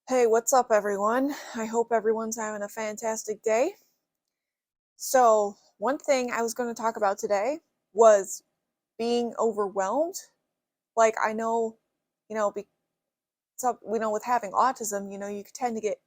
Hey, what's up, everyone? I hope everyone's having a fantastic day. So, one thing I was going to talk about today was being overwhelmed. Like, I know, we know with having autism, you could tend to get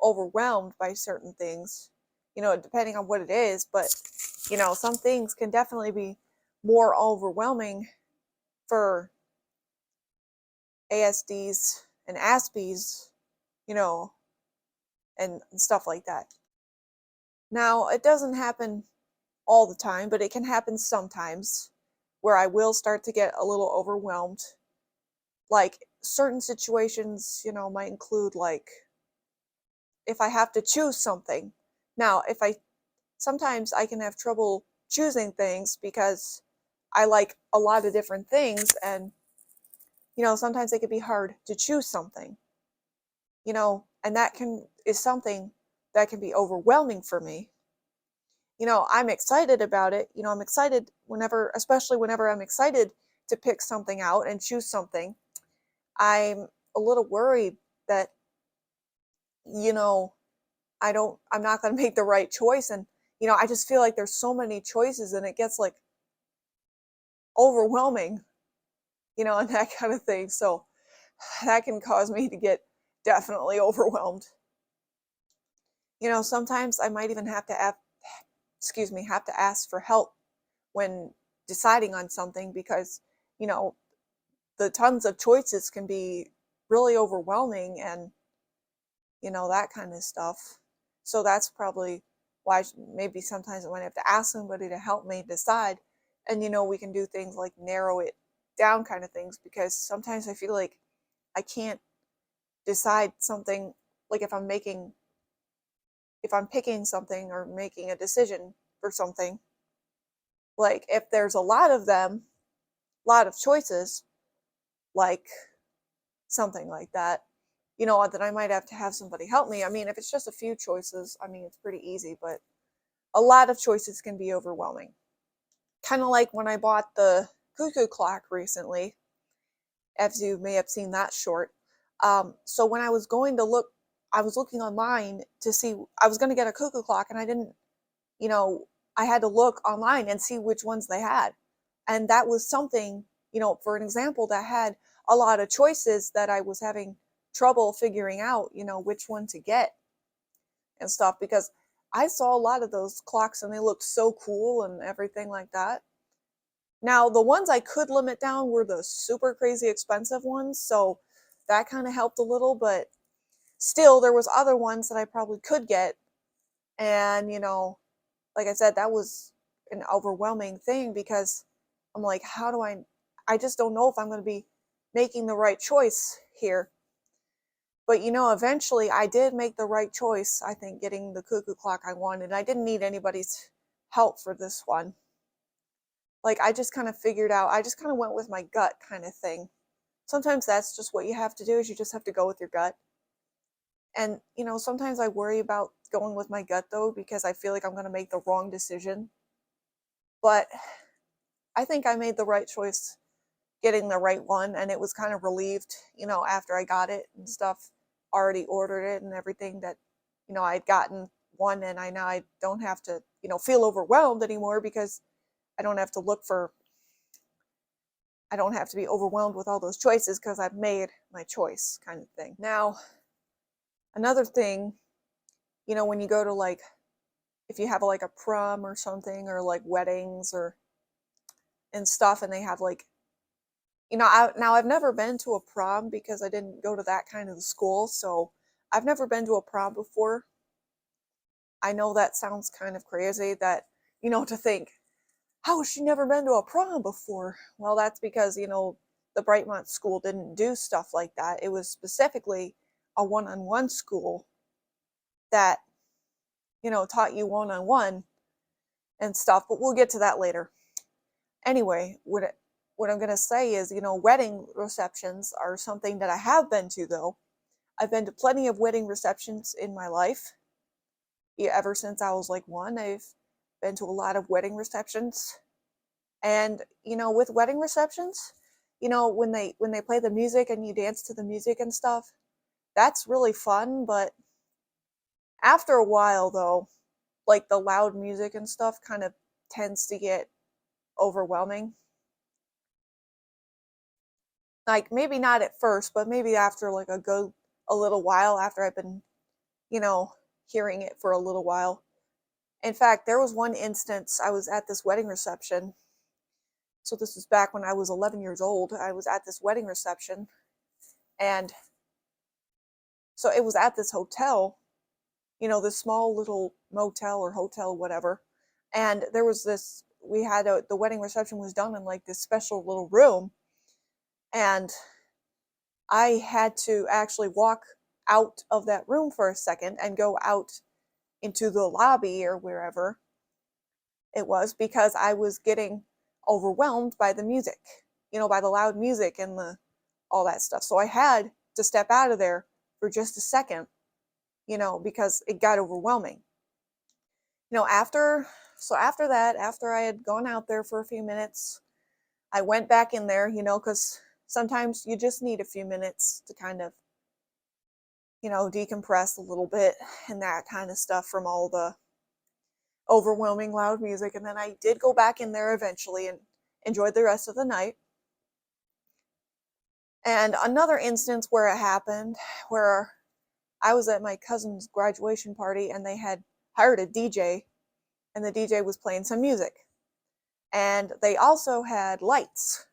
overwhelmed by certain things, depending on what it is. But, some things can definitely be more overwhelming for ASDs and Aspies, you know, and stuff like that. Now, it doesn't happen all the time, but it can happen sometimes where I will start to get a little overwhelmed. Like certain situations, might include like if I have to choose something. Now, if I sometimes I can have trouble choosing things because I like a lot of different things, and sometimes it can be hard to choose something. And that can is something that can be overwhelming for me. I'm excited about it. I'm excited especially whenever I'm excited to pick something out and choose something. I'm a little worried that, you know, I'm not going to make the right choice. And, I just feel like there's so many choices and it gets like overwhelming, and that kind of thing. So that can cause me to get definitely overwhelmed. Sometimes I might even have to ask for help when deciding on something because, you know, the tons of choices can be really overwhelming and, that kind of stuff. So that's probably why maybe sometimes I might have to ask somebody to help me decide. And, we can do things like narrow it down kind of things because sometimes I feel like I can't decide something like if I'm picking something or making a decision for something, like if there's a lot of them, a lot of choices, like something like that, that I might have to have somebody help me. I mean, if it's just a few choices, I mean, it's pretty easy, but a lot of choices can be overwhelming. Kind of like when I bought the cuckoo clock recently, as you may have seen that short. So when I was going to look, I was looking online to see, I was going to get a cuckoo clock and I didn't, you know, I had to look online and see which ones they had. And that was something, for an example, that had a lot of choices that I was having trouble figuring out, which one to get and stuff because I saw a lot of those clocks and they looked so cool and everything like that. Now, the ones I could limit down were the super crazy expensive ones, so that kind of helped a little, but still there was other ones that I probably could get. And, like I said, that was an overwhelming thing because I'm like, I just don't know if I'm going to be making the right choice here. But, eventually I did make the right choice, I think, getting the cuckoo clock I wanted. I didn't need anybody's help for this one. Like, I just kind of figured out, I just kind of went with my gut kind of thing. Sometimes that's just what you have to do is you just have to go with your gut. And, sometimes I worry about going with my gut though, because I feel like I'm going to make the wrong decision. But I think I made the right choice getting the right one. And it was kind of relieved, after I got it and stuff, already ordered it and everything that, I'd gotten one and I don't have to, feel overwhelmed anymore because I don't have to I don't have to be overwhelmed with all those choices because I've made my choice kind of thing. Now, another thing, when you go to like, if you have like a prom or something or like weddings or and stuff and they have like, now I've never been to a prom because I didn't go to that kind of school. So I've never been to a prom before. I know that sounds kind of crazy that, to think, how has she never been to a prom before? Well, that's because, the Brightmont school didn't do stuff like that. It was specifically a one-on-one school that, taught you one-on-one and stuff, but we'll get to that later. Anyway, what I'm going to say is, wedding receptions are something that I have been to, though. I've been to plenty of wedding receptions in my life. Yeah, ever since I was like one, I've been to a lot of wedding receptions. And, with wedding receptions, when they play the music and you dance to the music and stuff, that's really fun, but after a while though, like the loud music and stuff kind of tends to get overwhelming. Like maybe not at first, but maybe after like a little while, after I've been, you know, hearing it for a little while. In fact, there was one instance I was at this wedding reception. So this was back when I was 11 years old. I was at this wedding reception, and so it was at this hotel, this small little motel or hotel, whatever. And there was this, the wedding reception was done in like this special little room. And I had to actually walk out of that room for a second and go out into the lobby or wherever it was, because I was getting overwhelmed by the music, by the loud music and all that stuff. So I had to step out of there for just a second, because it got overwhelming. After that, after I had gone out there for a few minutes, I went back in there, because sometimes you just need a few minutes to kind of, decompress a little bit and that kind of stuff from all the overwhelming loud music. And then I did go back in there eventually and enjoyed the rest of the night. And another instance where it happened, where I was at my cousin's graduation party and they had hired a DJ, and the DJ was playing some music. And they also had lights,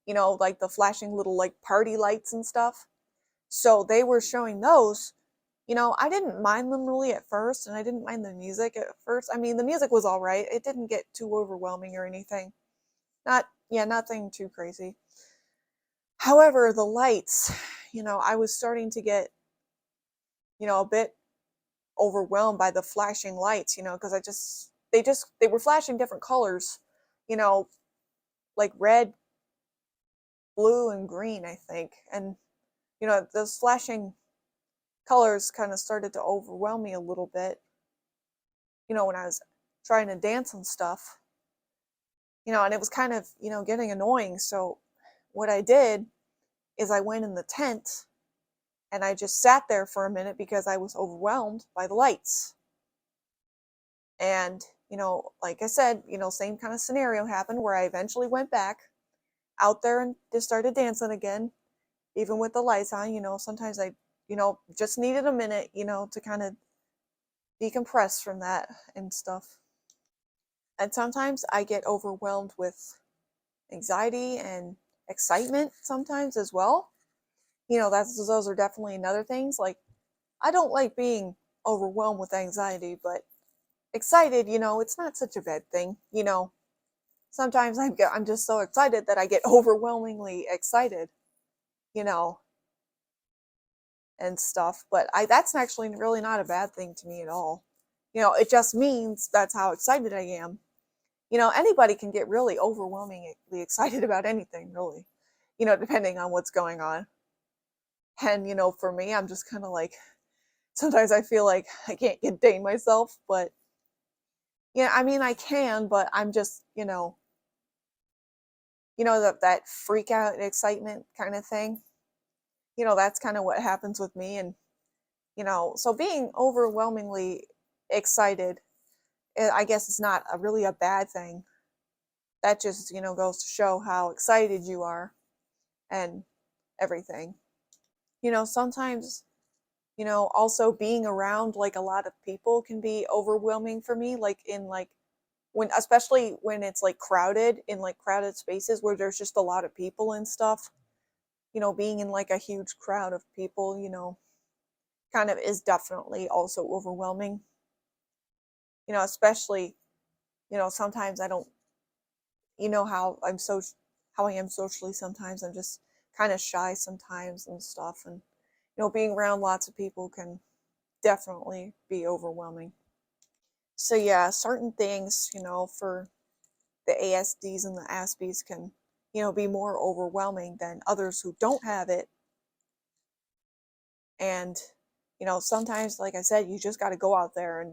like the flashing little like party lights and stuff. So they were showing those. I didn't mind them really at first, and I didn't mind the music at first. I mean, the music was all right. It didn't get too overwhelming or anything. Nothing too crazy. However, the lights, I was starting to get, a bit overwhelmed by the flashing lights, because they were flashing different colors, like red, blue, and green, I think. And, those flashing colors kind of started to overwhelm me a little bit, when I was trying to dance and stuff, and it was kind of, getting annoying. So what I did is I went in the tent and I just sat there for a minute because I was overwhelmed by the lights. And, like I said, same kind of scenario happened where I eventually went back out there and just started dancing again, even with the lights on. Sometimes I, just needed a minute, to kind of decompress from that and stuff. And sometimes I get overwhelmed with anxiety and excitement sometimes as well. Those are definitely another things. Like, I don't like being overwhelmed with anxiety, but excited, it's not such a bad thing. Sometimes I'm just so excited that I get overwhelmingly excited, and stuff. But that's actually really not a bad thing to me at all. It just means that's how excited I am. Anybody can get really overwhelmingly excited about anything, really, depending on what's going on. And, for me, I'm just kind of like, sometimes I feel like I can't contain myself, but I mean, I can, but I'm just, that freak out excitement kind of thing. That's kind of what happens with me. And, so being overwhelmingly excited, I guess it's not really a bad thing. That just, goes to show how excited you are and everything. Sometimes, also being around like a lot of people can be overwhelming for me, like especially when it's like crowded in like crowded spaces where there's just a lot of people and stuff. Being in like a huge crowd of people, kind of is definitely also overwhelming. Especially, sometimes I don't, how I am socially sometimes. I'm just kind of shy sometimes and stuff. And, being around lots of people can definitely be overwhelming. So yeah, certain things, for the ASDs and the Aspies can, be more overwhelming than others who don't have it. And, sometimes, like I said, you just got to go out there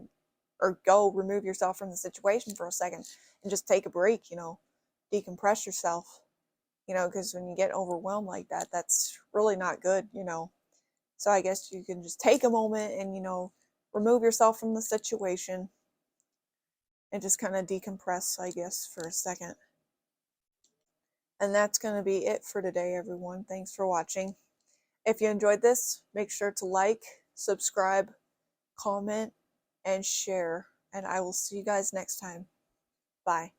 or go remove yourself from the situation for a second and just take a break, decompress yourself, because when you get overwhelmed like that, that's really not good, So I guess you can just take a moment and, remove yourself from the situation and just kind of decompress, I guess, for a second. And that's going to be it for today, everyone. Thanks for watching. If you enjoyed this, make sure to like, subscribe, comment, and share. And I will see you guys next time. Bye.